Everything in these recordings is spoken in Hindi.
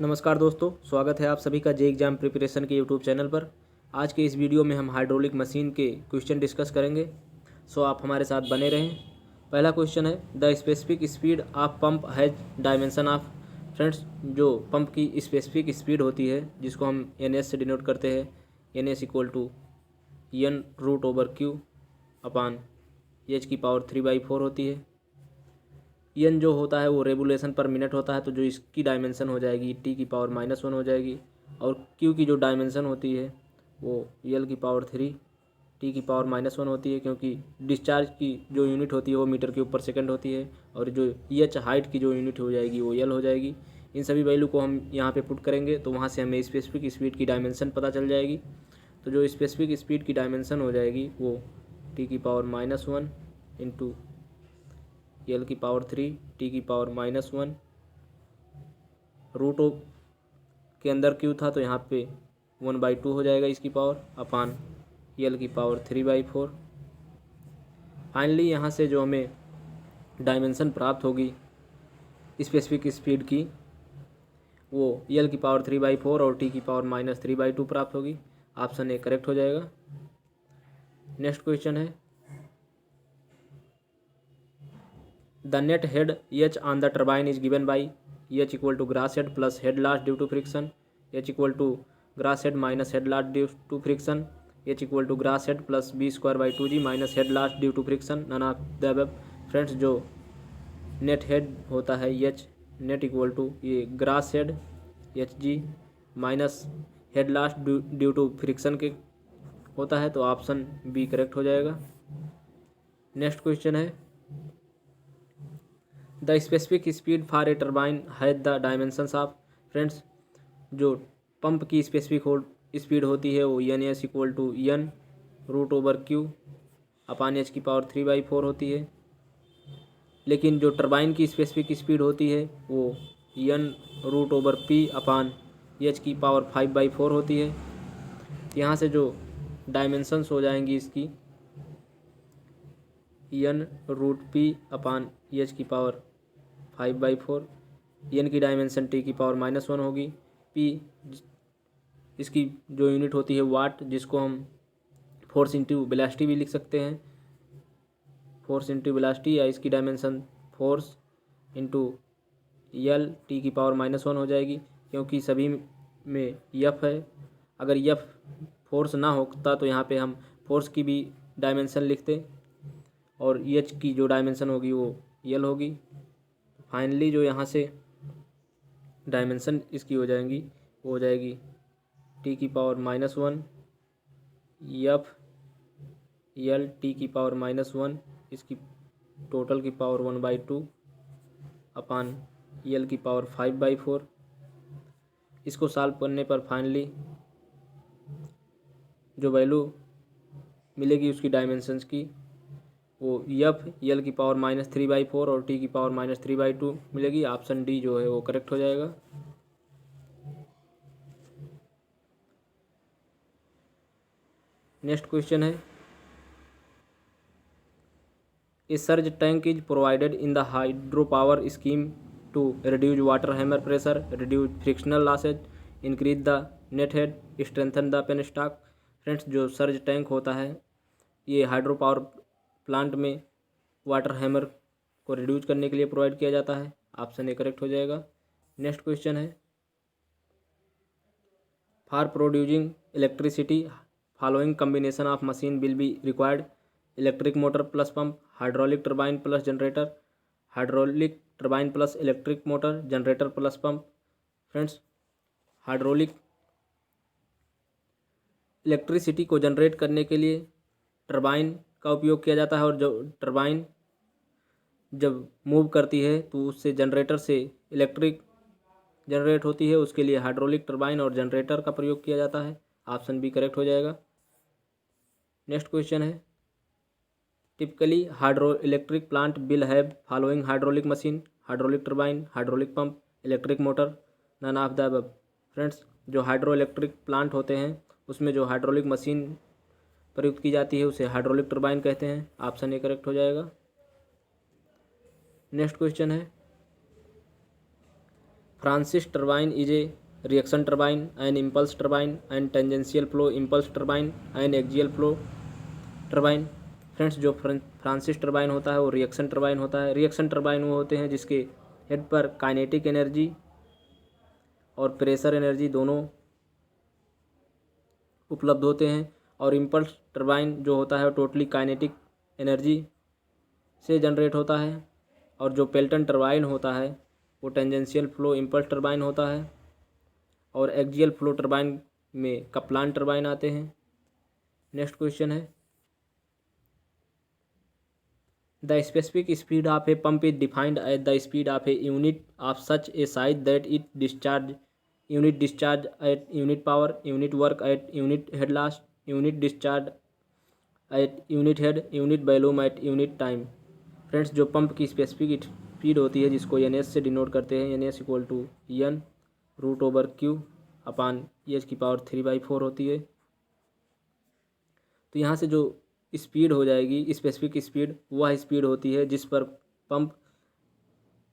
नमस्कार दोस्तों, स्वागत है आप सभी का जे एग्ज़ाम प्रिपरेशन के यूट्यूब चैनल पर। आज के इस वीडियो में हम हाइड्रोलिक मशीन के क्वेश्चन डिस्कस करेंगे, सो आप हमारे साथ बने रहें। पहला क्वेश्चन है, the specific speed of pump has dimension of. Friends, जो पंप की स्पेसिफिक स्पीड होती है जिसको हम एन से डिनोट करते हैं, N S equal to N root over Q upon H की पावर 3/4 होती है। एन जो होता है वो रेवोल्यूशन पर मिनट होता है, तो जो इसकी डायमेंशन हो जाएगी टी की पावर -1 हो जाएगी। और क्यू की जो डायमेंशन होती है वो एल की पावर 3 टी की पावर -1 होती है, क्योंकि डिस्चार्ज की जो यूनिट होती है वो मीटर क्यूब पर सेकंड होती है। और जो एच हाइट की जो यूनिट हो जाएगी वो एल हो जाएगी। इन सभी वैल्यू को हम यहाँ पे पुट करेंगे तो वहाँ से हमें स्पेसिफिक स्पीड की डायमेंशन पता चल जाएगी। तो जो स्पेसिफिक स्पीड की डायमेंशन हो जाएगी वो टी की पावर -1 इंटू एल की पावर 3 टी की पावर -1 रूट के अंदर क्यू था तो यहाँ पे 1/2 हो जाएगा इसकी पावर अपान एल की पावर 3/4। फाइनली यहाँ से जो हमें डायमेंशन प्राप्त होगी स्पेसिफिक स्पीड की वो एल की पावर 3/4 और टी की पावर -3/2 प्राप्त होगी। ऑप्शन ए करेक्ट हो जाएगा। नेक्स्ट क्वेश्चन है, the net head H on the turbine is given by H equal to grass head plus head loss due to friction, H equal to grass head minus head loss due to friction, H equal to grass head plus B²/2G minus head loss due to friction, none of the above। फ्रेंड्स, जो नेट हेड होता है H नेट इक्वल टू ये gross head HG minus head loss due to friction के होता है, तो ऑप्शन बी करेक्ट हो जाएगा। नेक्स्ट क्वेश्चन है, the specific speed for a turbine has the dimensions of. Friends, जो पंप की स्पेसिफिक स्पीड होती है वो N S equal to N root over Q upon H की पावर 3/4 होती है। लेकिन जो टर्बाइन की स्पेसिफिक स्पीड होती है वो N root over P upon H की पावर 5/4 होती है। यहाँ से जो डायमेंशंस हो जाएंगी इसकी N root P upon H की पावर 5/4, एन की डायमेंशन टी की पावर -1 होगी। पी इसकी जो यूनिट होती है वाट, जिसको हम फोर्स इंटू वेलोसिटी भी लिख सकते हैं। फोर्स इंटू वेलोसिटी या इसकी dimension force into L T की पावर -1 हो जाएगी, क्योंकि सभी में एफ है। अगर एफ फोर्स ना होता तो यहाँ पे हम फोर्स की भी डायमेंशन लिखते और एच की जो डायमेंशन होगी वो एल होगी। फाइनली जो यहाँ से डायमेंशन इसकी हो जाएंगी वो हो जाएगी टी की पावर -1 एफ एल टी की पावर -1 इसकी टोटल की पावर 1/2 अपान एल की पावर 5/4। इसको सॉल्व करने पर फाइनली जो वैल्यू मिलेगी उसकी डायमेंशंस की वो एफ एल की पावर -3/4 और टी की पावर -3/2 मिलेगी। ऑप्शन डी जो है वो करेक्ट हो जाएगा। नेक्स्ट क्वेश्चन है, a surge tank is provided in the hydro power scheme to reduce water hammer pressure, reduce frictional losses, increase the net head, strengthen the penstock. Friends, जो सर्ज टैंक होता है ये हाइड्रो पावर प्लांट में वाटर हैमर को रिड्यूस करने के लिए प्रोवाइड किया जाता है। ऑप्शन ए करेक्ट हो जाएगा। नेक्स्ट क्वेश्चन है, for producing electricity following combination of machine will be required, electric motor plus pump, hydraulic turbine plus generator, hydraulic turbine plus electric motor, generator plus pump. Friends, hydraulic electricity को जनरेट करने के लिए टर्बाइन का उपयोग किया जाता है, और जो टर्बाइन जब मूव करती है तो उससे जनरेटर से इलेक्ट्रिक जनरेट होती है, उसके लिए हाइड्रोलिक टर्बाइन और जनरेटर का प्रयोग किया जाता है। ऑप्शन बी करेक्ट हो जाएगा। नेक्स्ट क्वेश्चन है, typically hydro electric plant will have following hydraulic machine, hydraulic turbine, hydraulic pump, electric motor, none of the above. Friends, जो हाइड्रो इलेक्ट्रिक प्लांट होते हैं उसमें जो हाइड्रोलिक मशीन प्रयुक्त की जाती है उसे हाइड्रोलिक टर्बाइन कहते हैं। ऑप्शन ए करेक्ट हो जाएगा। नेक्स्ट क्वेश्चन है, Francis turbine is a reaction turbine, an impulse turbine, an tangential flow impulse turbine, an axial flow turbine. Friends, जो फ्रांसिस टर्बाइन होता है वो रिएक्शन टर्बाइन होता है। रिएक्शन टर्बाइन वो होते हैं जिसके हेड पर काइनेटिक एनर्जी और प्रेशर एनर्जी दोनों उपलब्ध होते हैं, और इम्पल्स टर्बाइन जो होता है वो टोटली काइनेटिक एनर्जी से जनरेट होता है। और जो पेल्टन टर्बाइन होता है वो टेंजेंशियल फ्लो इम्पल्स टर्बाइन होता है, और एक्सियल फ्लो टर्बाइन में कप्लान टर्बाइन आते हैं। नेक्स्ट क्वेश्चन है, the specific speed of a pump is defined as the speed of a unit of such a size that it discharge unit discharge at unit power, unit work at unit head loss, unit discharge at unit head, unit volume at unit time. Friends, जो पंप की स्पेसिफिक स्पीड होती है जिसको एन एस से डिनोट करते हैं, N S equal to N root over Q upon H की पावर 3/4 होती है। तो यहाँ से जो स्पीड हो जाएगी स्पेसिफिक स्पीड, वह स्पीड होती है जिस पर पंप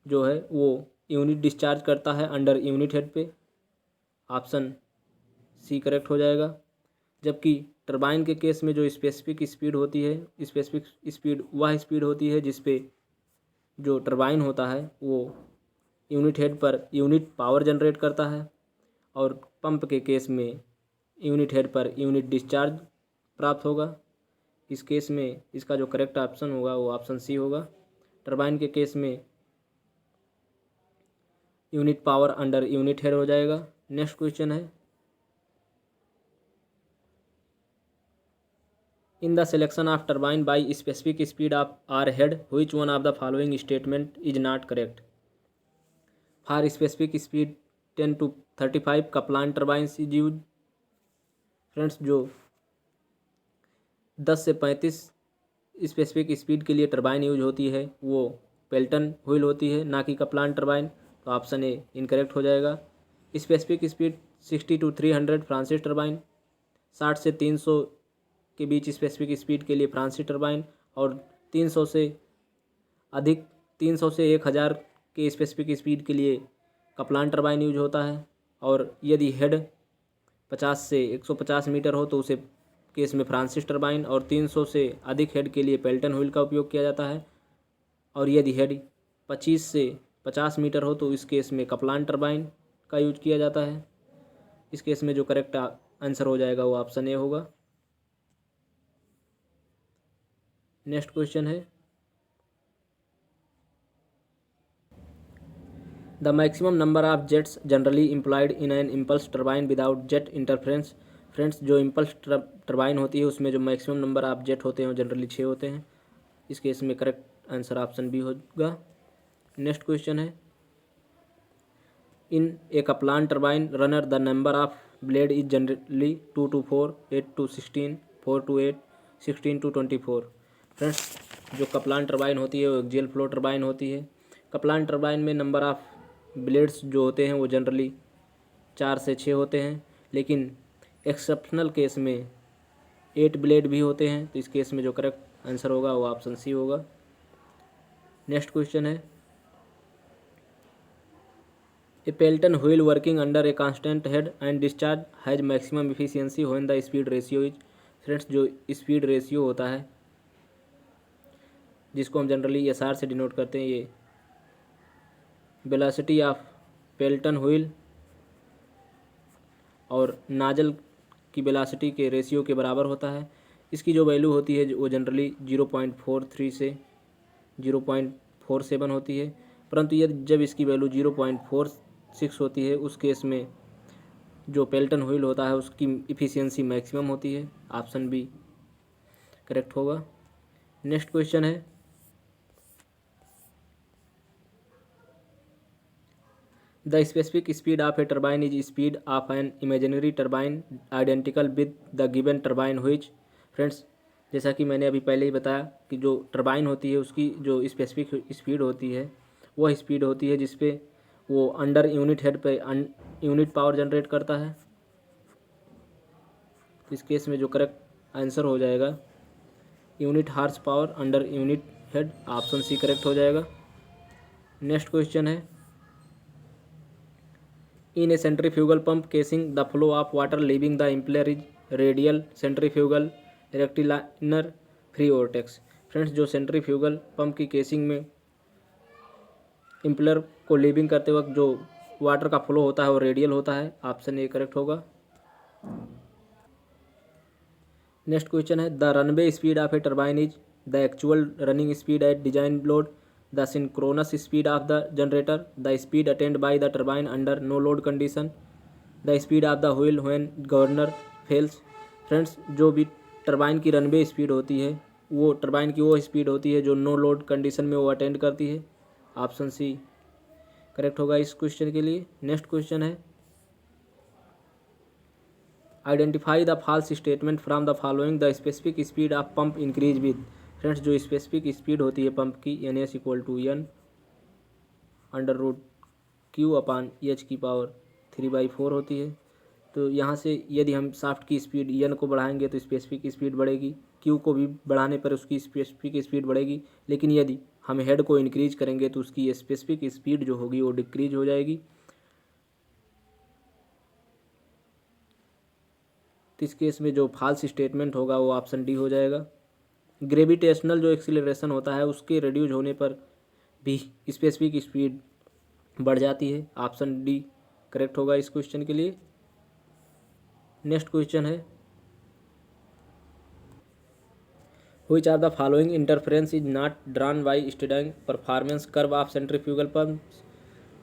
जो है वो यूनिट डिस्चार्ज करता है अंडर यूनिट हेड पे। ऑप्शन सी करेक्ट हो जाएगा। जबकि टरबाइन के केस में जो स्पेसिफिक स्पीड होती है, स्पेसिफिक स्पीड वह स्पीड होती है जिस पे जो टरबाइन होता है वो unit head per unit power generate करता है, और पंप के केस में unit head per unit discharge प्राप्त होगा। इस केस में इसका जो करेक्ट ऑप्शन होगा वो ऑप्शन सी होगा। टरबाइन के केस में unit power under unit head हो जाएगा। नेक्स्ट क्वेश्चन है, in the selection of turbine by specific speed of or head which one of the following statement is not correct. For specific speed 10 to 35 Kaplan turbines is use. Friends, जो 10 से 35 स्पेसिफिक स्पीड के लिए टरबाइन यूज होती है वो पेल्टन व्हील होती है, ना कि कप्लान टरबाइन। तो ऑप्शन ए इनकरेक्ट हो जाएगा। Specific speed 60 to 300 Francis turbine, 60 से 300 के बीच स्पेसिफिक स्पीड के लिए फ्रांसिस टरबाइन, और 300 से अधिक 300 से 1000 के स्पेसिफिक स्पीड के लिए कप्लान टरबाइन यूज होता है। और यदि हेड 50 से 150 मीटर हो तो उसे केस में फ्रांसिस टरबाइन, और 300 से अधिक हेड के लिए पेल्टन व्हील का उपयोग किया जाता है। और यदि हेड 25 से 50 मीटर हो तो इस केस में कप्लान टरबाइन का यूज किया जाता है। इस केस में जो करेक्ट आंसर हो जाएगा वो ऑप्शन ए होगा। नेक्स्ट क्वेश्चन है, the maximum number of jets generally employed in an impulse turbine without jet interference. Friends, जो इम्पल्स टरबाइन होती है उसमें जो मैक्सिमम नंबर ऑफ जेट होते हैं वो जनरली 6 होते हैं। इस केस में करेक्ट आंसर ऑप्शन बी होगा। नेक्स्ट क्वेश्चन है, in a Kaplan turbine runner the number of blade is generally 2 to 4, 8 to 16, 4 to 8, 16 to 24। Friends, जो कप्लान टरबाइन होती है वो एक्सियल फ्लो टरबाइन होती है। कप्लान टरबाइन में नंबर ऑफ ब्लेड्स जो होते हैं वो जनरली 4 से 6 होते हैं, लेकिन एक्सेप्शनल केस में 8 ब्लेड भी होते हैं। तो इस केस में जो करेक्ट आंसर होगा वो ऑप्शन सी होगा। नेक्स्ट क्वेश्चन है, a Pelton wheel working under a constant head and discharge has maximum efficiency when the speed ratio is. Friends, जो स्पीड रेशियो होता है जिसको हम जनरली एस आर से डिनोट करते हैं, ये वेलोसिटी ऑफ पेल्टन व्हील और नाजल की वेलोसिटी के रेशियो के बराबर होता है। इसकी जो वैल्यू होती है वो जनरली 0.43 से 0.47 होती है, परंतु यदि जब इसकी वैल्यू 0.46 होती है उस केस में जो पेल्टन व्हील होता है उसकी इफ़िशियंसी मैक्सिमम होती है। ऑप्शन बी करेक्ट होगा। नेक्स्ट क्वेश्चन है, the specific speed of A turbine is speed of an imaginary turbine identical with the given turbine which. Friends, जैसा कि मैंने अभी पहले ही बताया कि जो टरबाइन होती है उसकी जो स्पेसिफिक स्पीड होती है वह स्पीड होती है जिस पे वो अंडर यूनिट हेड पे यूनिट पावर जनरेट करता है। इस केस में जो करेक्ट आंसर हो जाएगा unit horse power under unit head, option c correct हो जाएगा। नेक्स्ट क्वेश्चन है, in a centrifugal pump casing the flow of water leaving the impeller is radial centrifugal rectilinear free vortex. Friends, जो सेंट्रीफ्यूगल पंप की केसिंग में इम्पेलर को लीविंग करते वक्त जो वाटर का फ्लो होता है वो रेडियल होता है। ऑप्शन ए करेक्ट होगा। नेक्स्ट क्वेश्चन है the runway speed of a turbine is the actual running speed at design load, the synchronous speed of the generator, the speed attend by the turbine under no load condition, the speed of the wheel when governor fails. Friends, जो भी टर्बाइन की रनवे स्पीड होती है वो टर्बाइन की वो स्पीड होती है जो नो लोड कंडीशन में वो अटेंड करती है। ऑप्शन सी करेक्ट होगा इस क्वेश्चन के लिए। नेक्स्ट क्वेश्चन है identify the false statement from the following the specific speed of pump increase with. Friends, जो स्पेसिफिक स्पीड होती है पंप की N S equal to N under root Q upon H की पावर 3/4 होती है। तो यहाँ से यदि हम शाफ्ट की स्पीड एन को बढ़ाएंगे तो स्पेसिफिक स्पीड बढ़ेगी, क्यू को भी बढ़ाने पर उसकी स्पेसिफिक स्पीड बढ़ेगी, लेकिन यदि हम हेड को इंक्रीज करेंगे तो उसकी स्पेसिफिक स्पीड जो होगी वो डिक्रीज हो जाएगी। तो इस केस में जो फॉल्स स्टेटमेंट होगा वो ऑप्शन डी हो जाएगा। ग्रेविटेशनल जो एक्सीलरेशन होता है उसके रिड्यूज होने पर भी स्पेसिफिक स्पीड बढ़ जाती है। ऑप्शन डी करेक्ट होगा इस क्वेश्चन के लिए। नेक्स्ट क्वेश्चन है which are the following interference is not drawn by studying performance curve of centrifugal pumps,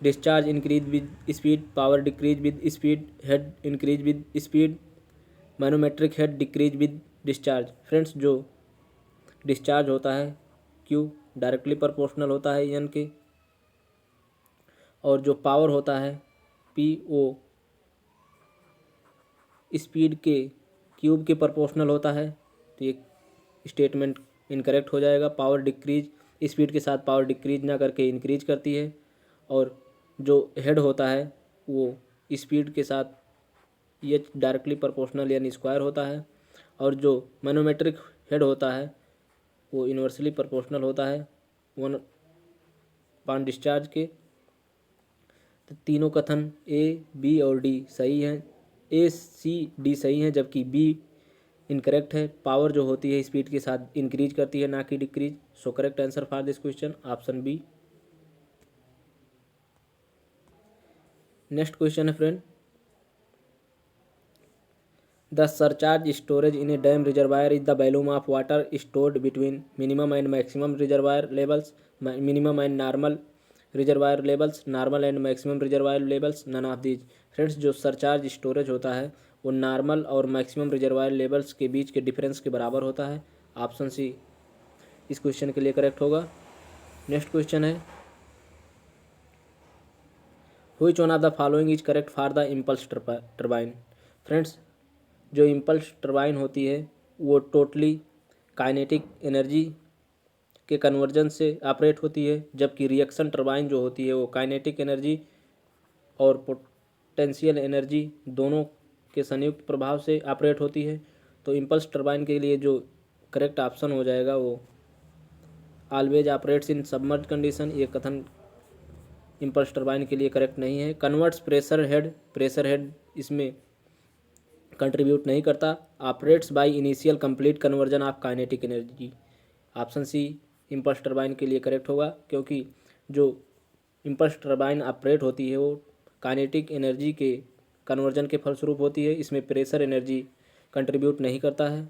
discharge increase with speed, power decrease with speed, head increase with speed, manometric head decrease with discharge. Friends, जो डिस्चार्ज होता है क्यू डायरेक्टली प्रोपोर्शनल होता है एन के, और जो पावर होता है पी ओ स्पीड के क्यूब के प्रोपोर्शनल होता है। तो ये स्टेटमेंट इनकरेक्ट हो जाएगा। पावर डिक्रीज स्पीड के साथ पावर डिक्रीज ना करके इंक्रीज करती है, और जो हेड होता है वो स्पीड के साथ ये डायरेक्टली प्रोपोर्शनल यानी स्क्वायर होता है, और जो मैनोमेट्रिक हेड होता है वो इन्वर्सली प्रोपोर्शनल होता है 1 डिस्चार्ज के। तो तीनों कथन ए बी और डी सही हैं, ए सी डी सही हैं, जबकि बी इनकरेक्ट है। पावर जो होती है स्पीड के साथ इंक्रीज करती है ना कि decrease. So correct answer for this question option b. Next question है friend the surcharge storage in a dam reservoir is the volume of water stored between minimum and maximum reservoir levels, minimum and normal reservoir levels, normal and maximum reservoir levels, none of these. Friends, जो सरचार्ज स्टोरेज होता है वो नॉर्मल और मैक्सिमम रिजर्वायर लेवल्स के बीच के डिफरेंस के बराबर होता है। ऑप्शन सी इस क्वेश्चन के लिए करेक्ट होगा। नेक्स्ट क्वेश्चन है which one of the following is correct for the impulse turbine. Friends, जो इम्पल्स टर्बाइन होती है वो टोटली काइनेटिक एनर्जी के कन्वर्जन से ऑपरेट होती है, जबकि रिएक्शन टर्बाइन जो होती है वो काइनेटिक एनर्जी और पोटेंशियल एनर्जी दोनों के संयुक्त प्रभाव से ऑपरेट होती है। तो इम्पल्स टर्बाइन के लिए जो करेक्ट ऑप्शन हो जाएगा वो always operates in submerge condition. ये कथन इम्पल्स टर्बाइन के लिए करेक्ट नहीं है। कन्वर्ट्स प्रेशर हेड इसमें कंट्रीब्यूट नहीं करता। Operates by initial complete conversion of kinetic energy. Option C impulse turbine के लिए करेक्ट होगा, क्योंकि जो इम्पल्स टर्बाइन ऑपरेट होती है वो काइनेटिक एनर्जी के कन्वर्जन के फलस्वरूप होती है, इसमें प्रेशर एनर्जी कंट्रीब्यूट नहीं करता है।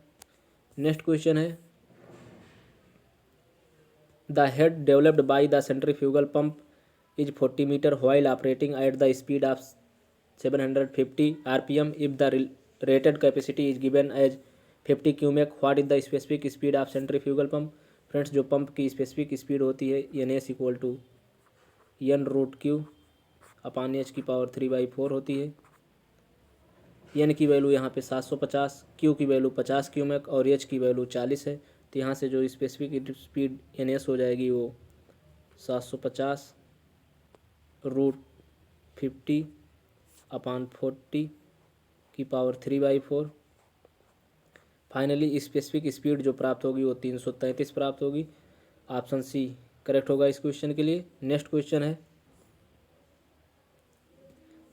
नेक्स्ट क्वेश्चन है the head developed by the centrifugal pump is 40 metre while operating at the speed of 750 RPM if the rated capacity is given as 50 cumec. What is the specific speed of centrifugal pump. Friends, जो पंप की स्पेसिफिक स्पीड होती है N S equal to N root Q upon H की पावर 3/4 होती है। एन की वैल्यू यहाँ पे 750, क्यू की वैल्यू 50 क्यूमेक और एच की वैल्यू 40 है। तो यहाँ से जो स्पेसिफिक स्पीड एन एस हो जाएगी वो 750 रूट 50 अपान 40 की पावर 3/4। फाइनली स्पेसिफिक स्पीड जो प्राप्त होगी वो 333 प्राप्त होगी। ऑप्शन सी करेक्ट होगा इस क्वेश्चन के लिए। नेक्स्ट क्वेश्चन है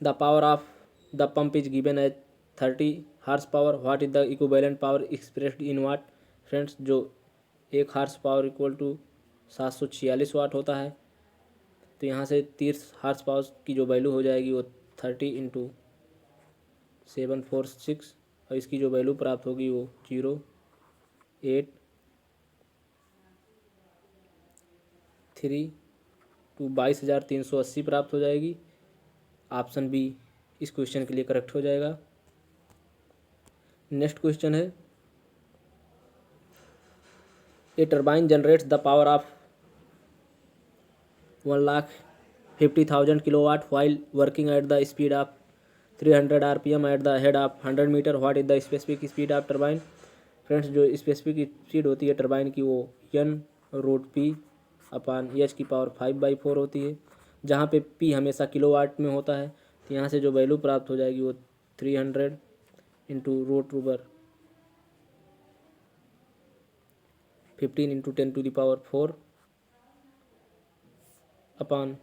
the power of the pump is given as 30 horse power, what is the equivalent power expressed in watt. Friends जो 1 horse power equal to 746 watt होता है, तो यहाँ से 30 हार्स पावर की जो वैल्यू हो जाएगी वो 30 इंटू 746, और इसकी जो वैल्यू प्राप्त होगी वो 0.83 टू 22,380 प्राप्त हो जाएगी। ऑप्शन बी इस क्वेश्चन के लिए करेक्ट हो जाएगा। नेक्स्ट क्वेश्चन है, a turbine generates the power of 1,50,000 kilowatt while working at the speed of 300 RPM at the head of 100 metre, what is the specific speed of turbine. Friends जो स्पेसिफिक स्पीड होती है टर्बाइन की वो N/P/H⁴ होती है, जहाँ पे P हमेशा किलोवाट में होता है। तो यहाँ से जो वैल्यू प्राप्त हो जाएगी वो 300 इंटू √15 इंटू 10⁴ अपॉन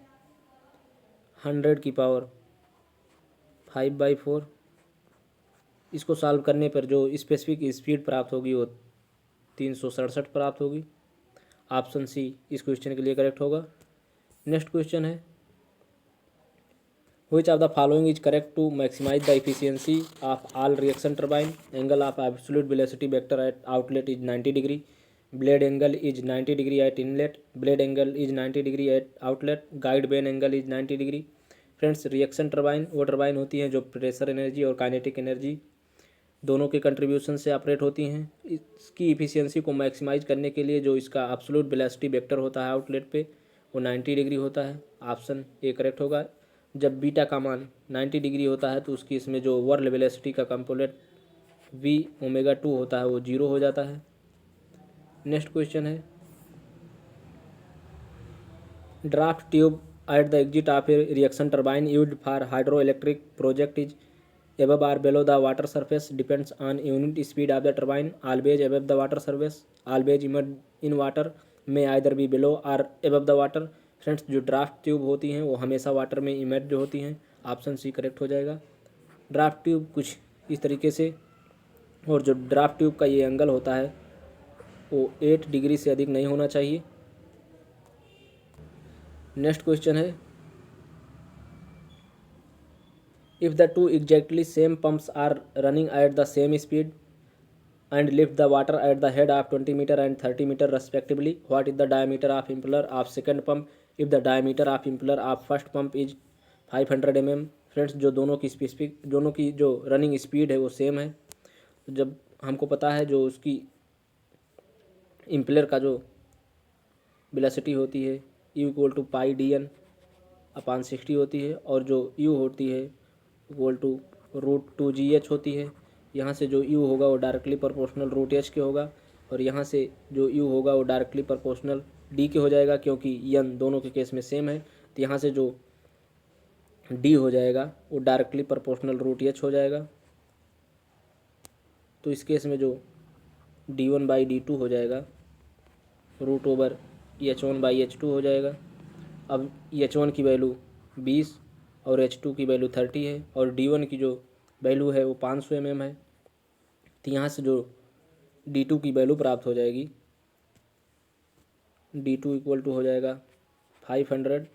100⁴ इसको सॉल्व करने पर जो स्पेसिफिक स्पीड प्राप्त होगी वो 367 प्राप्त होगी। ऑप्शन सी इस क्वेश्चन के लिए करेक्ट होगा। नेक्स्ट क्वेश्चन है, which of the following is correct to maximise the efficiency of all reaction turbine. Angle of absolute velocity vector at outlet is 90 degree, blade angle is 90 degree at inlet, blade angle is 90 degree at outlet, guide vane angle is 90 degree. Friends reaction turbine वो टर्बाइन होती हैं जो प्रेशर एनर्जी और काइनेटिक एनर्जी दोनों के कंट्रीब्यूशन से ऑपरेट होती हैं। इसकी इफिशियंसी को मैक्सिमाइज करने के लिए जो इसका एब्सोल्यूट वेलोसिटी वेक्टर होता है आउटलेट पे वो 90 डिग्री होता है। ऑप्शन ए करेक्ट होगा। जब बीटा का मान 90 डिग्री होता है तो उसकी इसमें जो वर्ल वेलोसिटी का कंपोनेंट v⍵2 होता है वो 0 हो जाता है। नेक्स्ट क्वेश्चन है, draft tube at the exit of A reaction turbine used for hydro electric project is above or below the water surface depends on unit speed of the turbine, always above the water surface, always immersed in water, may either be below or above the water। Friends जो ड्राफ्ट ट्यूब होती हैं वो हमेशा वाटर में इमर्ज होती हैं। ऑप्शन सी करेक्ट हो जाएगा। ड्राफ्ट ट्यूब कुछ इस तरीके से, और जो ड्राफ्ट ट्यूब का ये एंगल होता है वो 8 डिग्री से अधिक नहीं होना चाहिए। नेक्स्ट क्वेश्चन है, if the two exactly same pumps are running at the same speed and lift the water at the head of 20 meter and 30 meter respectively, what is the diameter of impeller of second pump if the diameter of impeller of first pump is 500 mm। Friends जो दोनों की जो रनिंग स्पीड है वो सेम है, तो जब हमको पता है जो उसकी इम्पेलर का जो वेलोसिटी होती है U =πdn/60 होती है, और जो U होती है =√2GH होती है। यहाँ से जो U होगा वो डायरेक्टली प्रोपोर्शनल √H के होगा, और यहाँ से जो U होगा वो डायरेक्टली प्रोपोर्शनल D के हो जाएगा, क्योंकि N दोनों के केस में सेम है। तो यहाँ से जो D हो जाएगा वो डायरेक्टली प्रोपोर्शनल √H हो जाएगा। तो इस केस में जो D1/D2 हो जाएगा √H1/H2 हो जाएगा। अब H1 की वैल्यू 20 और H2 की वैल्यू 30 है, और D1 की जो वैल्यू है वो 500 mm है। तो यहाँ से जो D2 की वैल्यू प्राप्त हो जाएगी, D2 = हो जाएगा 500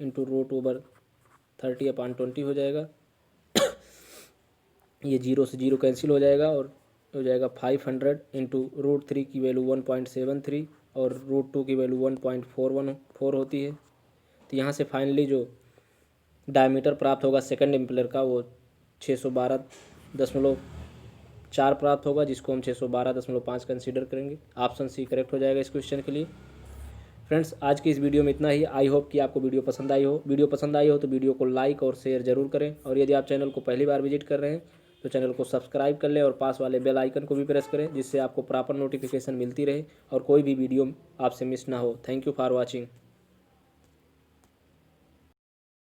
इंटू √30/20 हो जाएगा। ये 0 से 0 कैंसिल हो जाएगा, और हो जाएगा 500 इंटू √3 की वैल्यू 1.73 और √2 की वैल्यू 1.414 होती है। तो यहाँ से फाइनली जो डायमीटर प्राप्त होगा सेकंड इम्पेलर का वो 612.4 प्राप्त होगा, जिसको हम 612.5 कंसीडर करेंगे। ऑप्शन सी करेक्ट हो जाएगा इस क्वेश्चन के लिए। फ्रेंड्स आज की इस वीडियो में इतना ही। आई होप कि आपको वीडियो पसंद आई हो। वीडियो पसंद आई हो तो वीडियो को लाइक और शेयर जरूर करें, और यदि आप चैनल को पहली बार विजिट कर रहे हैं तो चैनल को सब्सक्राइब कर लें और पास वाले बेल आइकन को भी प्रेस करें, जिससे आपको प्रॉपर नोटिफिकेशन मिलती रहे और कोई भी वीडियो आपसे मिस ना हो। Thank you for watching.